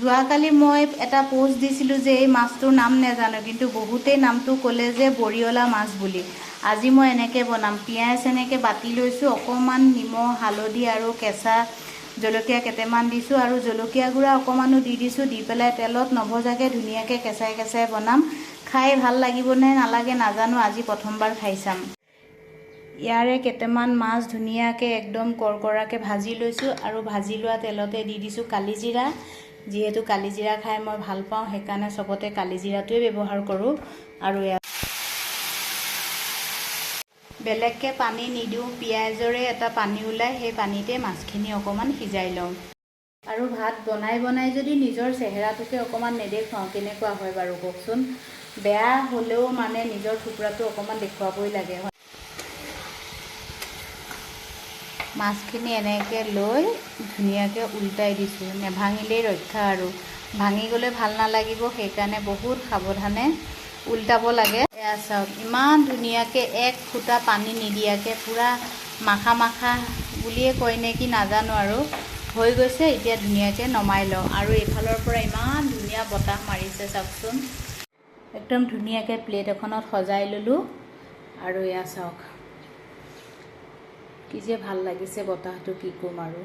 যোৱাকালি মই এটা পোষ্ট দিছিলোঁ যে এই মাছটোৰ নাম নাজানো, কিন্তু বহুতেই নামটো ক'লে যে বৰিয়লা মাছ বুলি। আজি মই এনেকৈ বনাম। পিঁয়াজ এনেকৈ বাতি লৈছোঁ, অকণমান নিমখ হালধি আৰু কেঁচা জলকীয়া কেইটামান দিছোঁ আৰু জলকীয়া গুড়া অকণমানো দি দিছোঁ। দি পেলাই তেলত নভজাকৈ ধুনীয়াকৈ কেঁচাই কেঁচাই বনাম। খাই ভাল লাগিব নে নালাগে নাজানো, আজি প্ৰথমবাৰ খাই চাম। ইয়াৰে কেইটামান মাছ ধুনীয়াকৈ একদম কৰকৰাকৈ ভাজি লৈছোঁ আৰু ভাজি লোৱা তেলতে দি দিছোঁ কালিজিৰা। যিহেতু কালিজিৰা খাই মই ভাল পাওঁ, সেইকাৰণে চবতে কালিজিৰাটোৱে ব্যৱহাৰ কৰোঁ। আৰু বেলেগকৈ পানী নিদিওঁ, পিঁয়াজৰে এটা পানী ওলায়, সেই পানীতে মাছখিনি অকণমান সিজাই লওঁ। আৰু ভাত বনাই বনাই যদি নিজৰ চেহেৰাটোকে অকণমান নেদেখুৱাওঁ কেনেকুৱা হয় বাৰু কওকচোন। বেয়া হ'লেও মানে নিজৰ টুকুৰাটো অকণমান দেখুৱাবই লাগে। মাছখিনি এনেকৈ লৈ ধুনীয়াকৈ উল্টাই দিছোঁ, নেভাঙিলেই ৰক্ষা আৰু। ভাঙি গ'লে ভাল নালাগিব, সেইকাৰণে বহুত সাৱধানে উল্টাব লাগে। এয়া চাওক, ইমান ধুনীয়াকৈ এক ফুটা পানী নিদিয়াকৈ পূৰা মাখা মাখা বুলিয়ে কয় নে কি নাজানো আৰু হৈ গৈছে। এতিয়া ধুনীয়াকৈ নমাই লওঁ। আৰু এইফালৰ পৰা ইমান ধুনীয়া বতাহ মাৰিছে চাওকচোন। একদম ধুনীয়াকৈ প্লেট এখনত সজাই ল'লোঁ। আৰু এয়া চাওক কি যে ভাল লাগিছে বতাহটো, কি ক'ম আৰু।